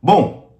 Bom,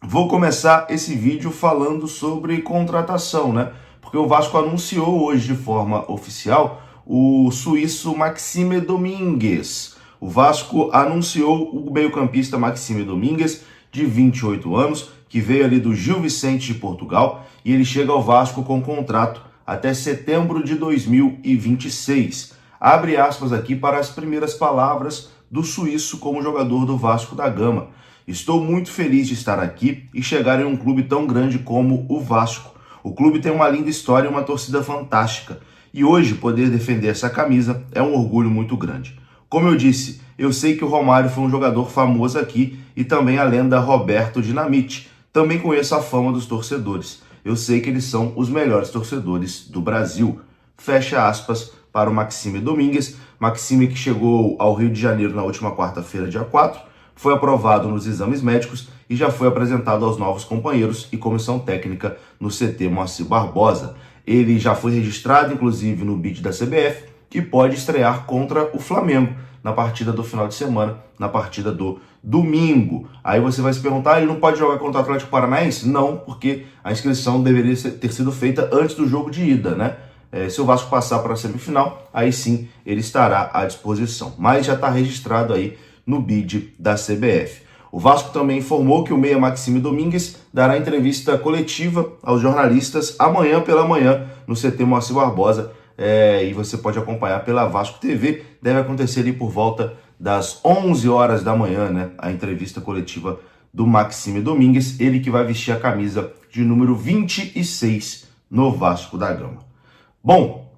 vou começar esse vídeo falando sobre contratação, né? Porque o Vasco anunciou hoje de forma oficial o suíço Maxime Domingues. O Vasco anunciou o meio-campista Maxime Domingues, de 28 anos, que veio ali do Gil Vicente de Portugal, e ele chega ao Vasco com contrato até setembro de 2026. Abre aspas aqui para as primeiras palavras do suíço como jogador do Vasco da Gama. Estou muito feliz de estar aqui e chegar em um clube tão grande como o Vasco. O clube tem uma linda história e uma torcida fantástica. E hoje poder defender essa camisa é um orgulho muito grande. Como eu disse, eu sei que o Romário foi um jogador famoso aqui e também a lenda Roberto Dinamite. Também conheço a fama dos torcedores. Eu sei que eles são os melhores torcedores do Brasil. Fecha aspas para o Maxime Domingues. Maxime que chegou ao Rio de Janeiro na última quarta-feira, dia 4, foi aprovado nos exames médicos e já foi apresentado aos novos companheiros e comissão técnica no CT Moacir Barbosa. Ele já foi registrado, inclusive, no BID da CBF e pode estrear contra o Flamengo na partida do final de semana, na partida do domingo. Aí você vai se perguntar, ele não pode jogar contra o Atlético Paranaense? Não, porque a inscrição deveria ter sido feita antes do jogo de ida, né? Se o Vasco passar para a semifinal, aí sim ele estará à disposição. Mas já está registrado aí no BID da CBF. O Vasco também informou que o meia Maxime Domingues dará entrevista coletiva aos jornalistas amanhã pela manhã no CT Moacir Barbosa, e você pode acompanhar pela Vasco TV. Deve acontecer ali por volta das 11 horas da manhã, né? A entrevista coletiva do Maxime Domingues, ele que vai vestir a camisa de número 26 no Vasco da Gama. Bom,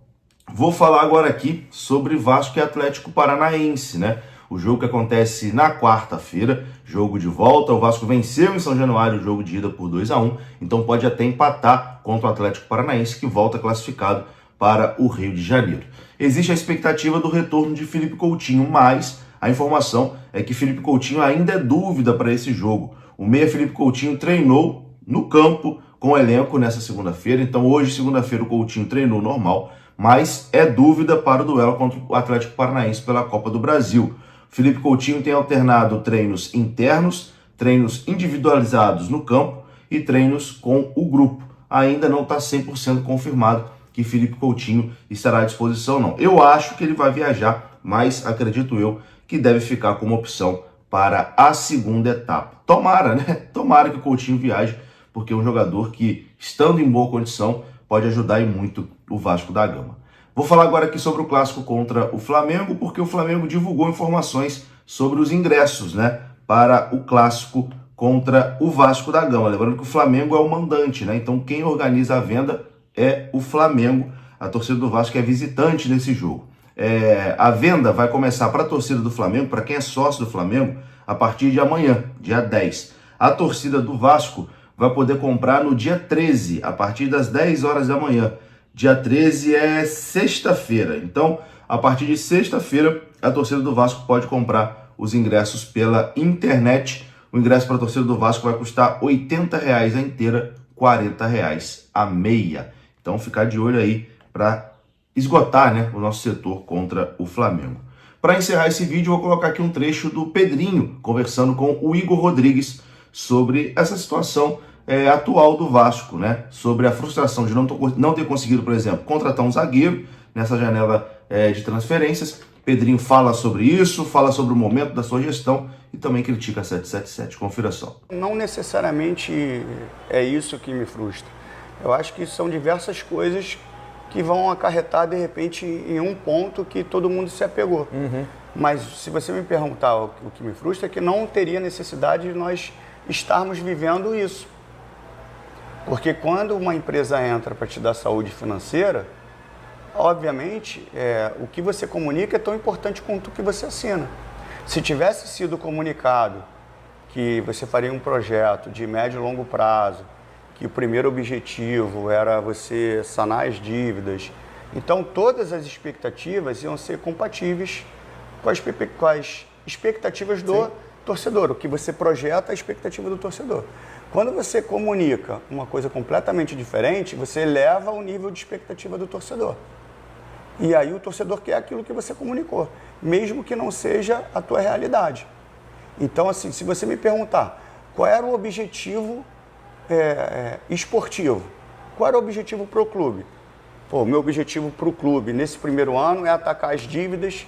vou falar agora aqui sobre Vasco e Atlético Paranaense, né? O jogo que acontece na quarta-feira, jogo de volta. O Vasco venceu em São Januário o jogo de ida por 2-1, então pode até empatar contra o Atlético Paranaense, que volta classificado para o Rio de Janeiro. Existe a expectativa do retorno de Felipe Coutinho, mas a informação é que Felipe Coutinho ainda é dúvida para esse jogo. O meia Felipe Coutinho treinou no campo com o elenco nessa segunda-feira, então hoje, segunda-feira, o Coutinho treinou normal, mas é dúvida para o duelo contra o Atlético Paranaense pela Copa do Brasil. Felipe Coutinho tem alternado treinos internos, treinos individualizados no campo e treinos com o grupo. Ainda não está 100% confirmado que Felipe Coutinho estará à disposição, não. Eu acho que ele vai viajar, mas acredito eu que deve ficar como opção para a segunda etapa. Tomara, né? Tomara que o Coutinho viaje, porque é um jogador que, estando em boa condição, pode ajudar e muito o Vasco da Gama. Vou falar agora aqui sobre o clássico contra o Flamengo, porque o Flamengo divulgou informações sobre os ingressos, né, para o clássico contra o Vasco da Gama. Lembrando que o Flamengo é o mandante, né? Então quem organiza a venda é o Flamengo. A torcida do Vasco é visitante nesse jogo. A venda vai começar para a torcida do Flamengo, para quem é sócio do Flamengo, a partir de amanhã, dia 10. A torcida do Vasco vai poder comprar no dia 13, a partir das 10 horas da manhã. Dia 13 é sexta-feira, então a partir de sexta-feira a torcida do Vasco pode comprar os ingressos pela internet. O ingresso para a torcida do Vasco vai custar R$ 80 a inteira, R$ 40 a meia. Então ficar de olho aí para esgotar, né, o nosso setor contra o Flamengo. Para encerrar esse vídeo, eu vou colocar aqui um trecho do Pedrinho conversando com o Igor Rodrigues sobre essa situação atual do Vasco, né? Sobre a frustração de não ter conseguido, por exemplo, contratar um zagueiro nessa janela de transferências. Pedrinho fala sobre isso, fala sobre o momento da sua gestão e também critica a 777. Confira só. Não necessariamente é isso que me frustra. Eu acho que são diversas coisas que vão acarretar, de repente, em um ponto que todo mundo se apegou. Mas se você me perguntar o que me frustra, é que não teria necessidade de nós estarmos vivendo isso. Porque quando uma empresa entra para te dar saúde financeira, obviamente, o que você comunica é tão importante quanto o que você assina. Se tivesse sido comunicado que você faria um projeto de médio e longo prazo, que o primeiro objetivo era você sanar as dívidas, então todas as expectativas iam ser compatíveis com as expectativas do torcedor, o que você projeta a expectativa do torcedor. Quando você comunica uma coisa completamente diferente, você eleva o nível de expectativa do torcedor. E aí o torcedor quer aquilo que você comunicou, mesmo que não seja a tua realidade. Então, assim, se você me perguntar Qual era o objetivo esportivo? Qual era o objetivo para o clube? Pô, meu objetivo para o clube nesse primeiro ano é atacar as dívidas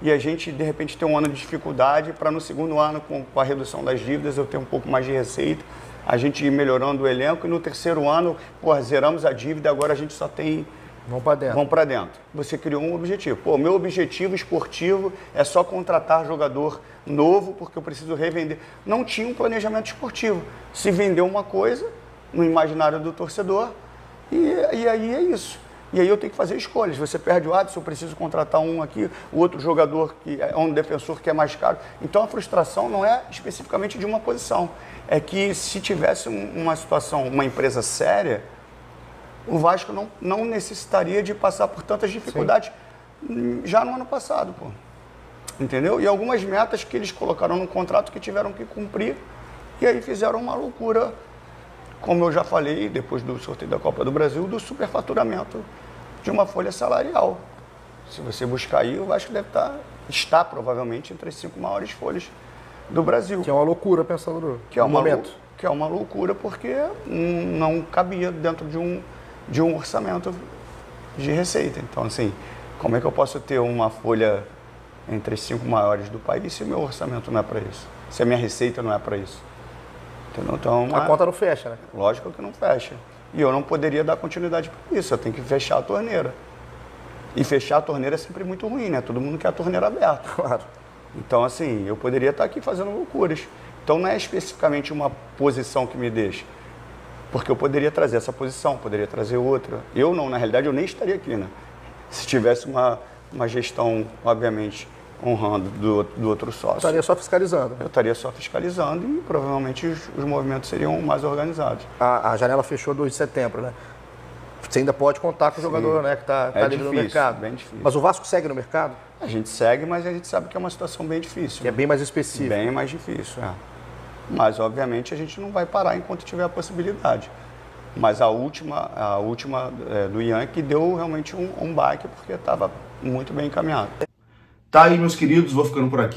e a gente, de repente, ter um ano de dificuldade para no segundo ano, com a redução das dívidas, eu ter um pouco mais de receita, a gente ir melhorando o elenco e no terceiro ano, pô, zeramos a dívida, agora a gente só tem... Vão para dentro. Vão para dentro. Você criou um objetivo. Pô, meu objetivo esportivo é só contratar jogador novo porque eu preciso revender. Não tinha um planejamento esportivo. Se vendeu uma coisa no imaginário do torcedor e aí é isso. E aí eu tenho que fazer escolhas. Você perde o Adson, eu preciso contratar um aqui, o outro jogador que é um defensor que é mais caro. Então a frustração não é especificamente de uma posição. É que se tivesse uma situação, uma empresa séria, o Vasco não necessitaria de passar por tantas dificuldades já no ano passado, pô. Entendeu? E algumas metas que eles colocaram no contrato que tiveram que cumprir e aí fizeram uma loucura, como eu já falei, depois do sorteio da Copa do Brasil, do superfaturamento de uma folha salarial. Se você buscar aí, o Vasco deve está provavelmente entre as 5 maiores folhas do Brasil. Que é uma loucura pensando no momento. Que é uma loucura porque não cabia dentro de um orçamento de receita. Então, assim, como é que eu posso ter uma folha entre as 5 maiores do país se o meu orçamento não é para isso? Se a minha receita não é para isso? Entendeu? Então, a conta não fecha, né? Lógico que não fecha. E eu não poderia dar continuidade para isso, eu tenho que fechar a torneira. E fechar a torneira é sempre muito ruim, né? Todo mundo quer a torneira aberta. Claro. Então, assim, eu poderia estar aqui fazendo loucuras. Então, não é especificamente uma posição que me deixa. Porque eu poderia trazer essa posição, poderia trazer outra. Eu não, na realidade, eu nem estaria aqui, né? Se tivesse uma gestão, obviamente, honrando do outro sócio. Estaria só fiscalizando. Eu estaria só fiscalizando e provavelmente os movimentos seriam mais organizados. A janela fechou 2 de setembro, né? Você ainda pode contar com o jogador, né, que está livre no mercado. Bem difícil. Mas o Vasco segue no mercado? A gente segue, mas a gente sabe que é uma situação bem difícil. Que é bem mais específico. Bem mais difícil, é. Mas, obviamente, a gente não vai parar enquanto tiver a possibilidade. Mas a última do Ian que deu realmente um baque, porque estava muito bem encaminhado. Tá aí, meus queridos, vou ficando por aqui.